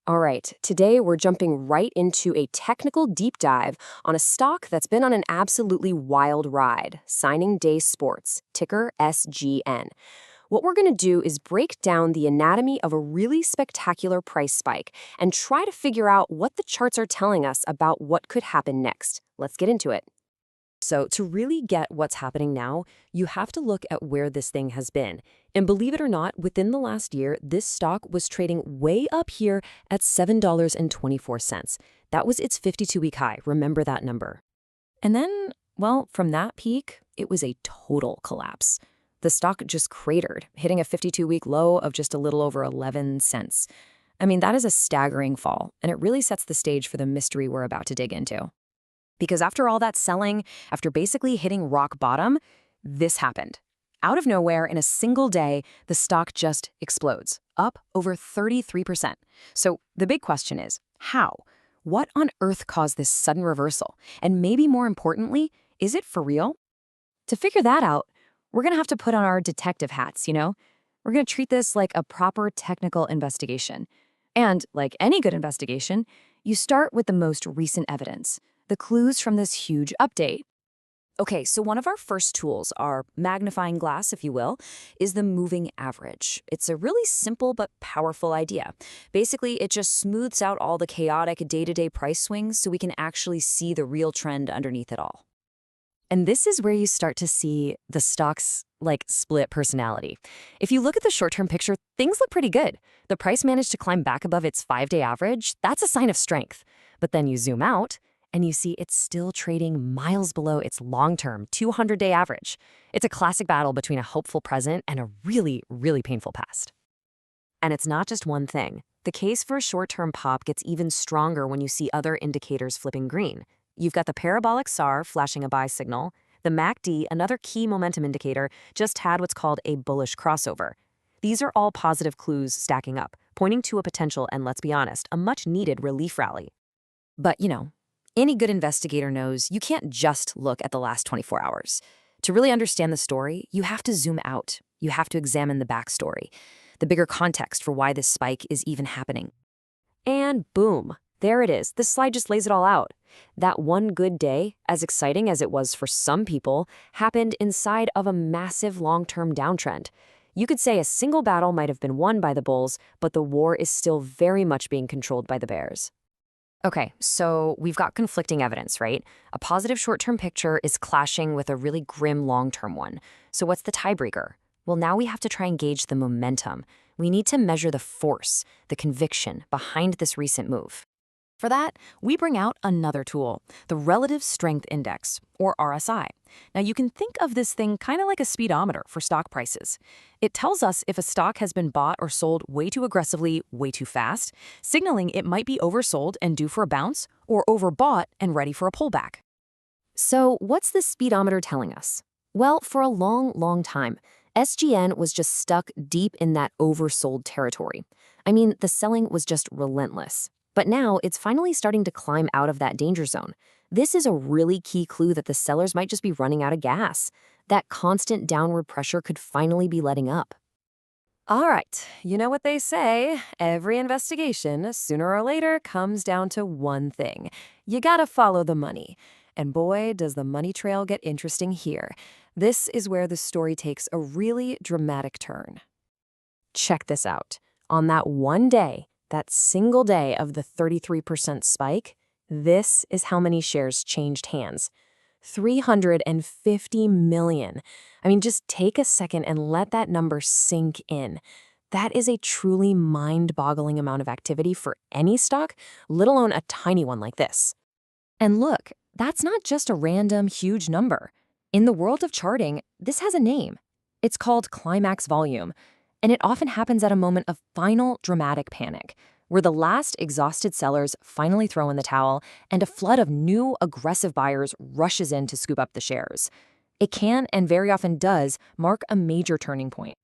All right, today we're jumping right into a technical deep dive on a stock that's been on an absolutely wild ride, Signing Day Sports, ticker SGN. What we're going to do is break down the anatomy of a really spectacular price spike and try to figure out what the charts are telling us about what could happen next. Let's get into it. So, to really get what's happening now, you have to look at where this thing has been. And believe it or not, within the last year, this stock was trading way up here at $7.24. That was its 52-week high. Remember that number. And then, well, from that peak, it was a total collapse. The stock just cratered, hitting a 52-week low of just a little over 11 cents. I mean, that is a staggering fall, and it really sets the stage for the mystery we're about to dig into. Because after all that selling, after basically hitting rock bottom, this happened. Out of nowhere, in a single day, the stock just explodes, up over 33%. So the big question is, how? What on earth caused this sudden reversal? And maybe more importantly, is it for real? To figure that out, we're going to have to put on our detective hats, We're going to treat this like a proper technical investigation. And like any good investigation, you start with the most recent evidence, the clues from this huge update. Okay, so one of our first tools, our magnifying glass, if you will, is the moving average. It's a really simple but powerful idea. Basically, it just smooths out all the chaotic day-to-day price swings so we can actually see the real trend underneath it all. And this is where you start to see the stock's, split personality. If you look at the short-term picture, things look pretty good. The price managed to climb back above its 5-day average. That's a sign of strength. But then you zoom out, and you see it's still trading miles below its long-term 200-day average. It's a classic battle between a hopeful present and a really, really painful past. And it's not just one thing. The case for a short-term pop gets even stronger when you see other indicators flipping green. You've got the parabolic SAR flashing a buy signal. The MACD, another key momentum indicator, just had what's called a bullish crossover. These are all positive clues stacking up, pointing to a potential and, let's be honest, a much-needed relief rally. But, any good investigator knows you can't just look at the last 24 hours. To really understand the story, you have to zoom out. You have to examine the backstory, the bigger context for why this spike is even happening. And boom, there it is. This slide just lays it all out. That one good day, as exciting as it was for some people, happened inside of a massive long-term downtrend. You could say a single battle might have been won by the bulls, but the war is still very much being controlled by the bears. Okay, so we've got conflicting evidence, right? A positive short-term picture is clashing with a really grim long-term one. So what's the tiebreaker? Well, now we have to try and gauge the momentum. We need to measure the force, the conviction behind this recent move. For that, we bring out another tool, the Relative Strength Index, or RSI. Now, you can think of this thing kind of like a speedometer for stock prices. It tells us if a stock has been bought or sold way too aggressively, way too fast, signaling it might be oversold and due for a bounce, or overbought and ready for a pullback. So, what's this speedometer telling us? Well, for a long, long time, SGN was just stuck deep in that oversold territory. I mean, the selling was just relentless. But now it's finally starting to climb out of that danger zone. This is a really key clue that the sellers might just be running out of gas. That constant downward pressure could finally be letting up. All right, you know what they say. Every investigation, sooner or later, comes down to one thing. You gotta follow the money. And boy, does the money trail get interesting here. This is where the story takes a really dramatic turn. Check this out. On that one day, that single day of the 33% spike, this is how many shares changed hands. 350 million. I mean, just take a second and let that number sink in. That is a truly mind-boggling amount of activity for any stock, let alone a tiny one like this. And look, that's not just a random, huge number. In the world of charting, this has a name. It's called climax volume. And it often happens at a moment of final dramatic panic, where the last exhausted sellers finally throw in the towel and a flood of new aggressive buyers rushes in to scoop up the shares. It can, and very often does, mark a major turning point.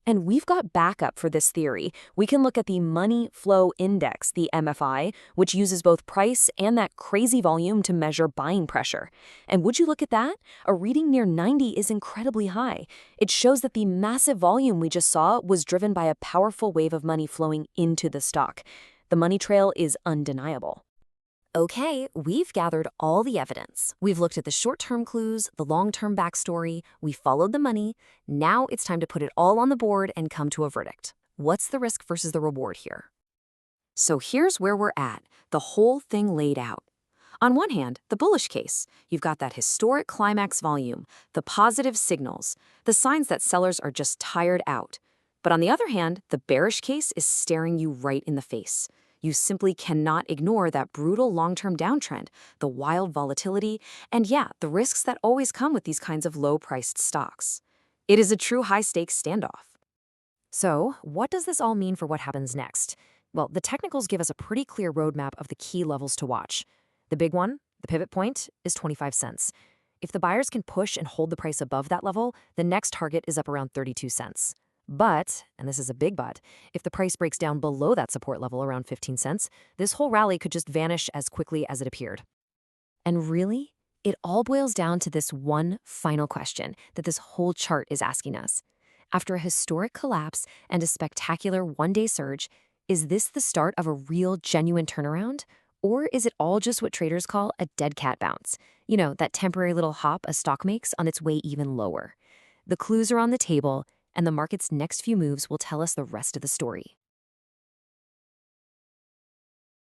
And we've got backup for this theory. We can look at the Money Flow Index, the MFI, which uses both price and that crazy volume to measure buying pressure. And would you look at that? A reading near 90 is incredibly high. It shows that the massive volume we just saw was driven by a powerful wave of money flowing into the stock. The money trail is undeniable. Okay, we've gathered all the evidence. We've looked at the short-term clues, the long-term backstory, we followed the money. Now it's time to put it all on the board and come to a verdict. What's the risk versus the reward here? So here's where we're at, the whole thing laid out. On one hand, the bullish case. You've got that historic climax volume, the positive signals, the signs that sellers are just tired out. But on the other hand, the bearish case is staring you right in the face. You simply cannot ignore that brutal long-term downtrend, the wild volatility, and yeah, the risks that always come with these kinds of low-priced stocks. It is a true high-stakes standoff. So, what does this all mean for what happens next? Well, the technicals give us a pretty clear roadmap of the key levels to watch. The big one, the pivot point, is 25 cents. If the buyers can push and hold the price above that level, the next target is up around 32 cents. But, and this is a big but, if the price breaks down below that support level around 15 cents, this whole rally could just vanish as quickly as it appeared. And really, it all boils down to this one final question that this whole chart is asking us. After a historic collapse and a spectacular one-day surge, is this the start of a real, genuine turnaround? Or is it all just what traders call a dead cat bounce? You know, that temporary little hop a stock makes on its way even lower. The clues are on the table, and the market's next few moves will tell us the rest of the story.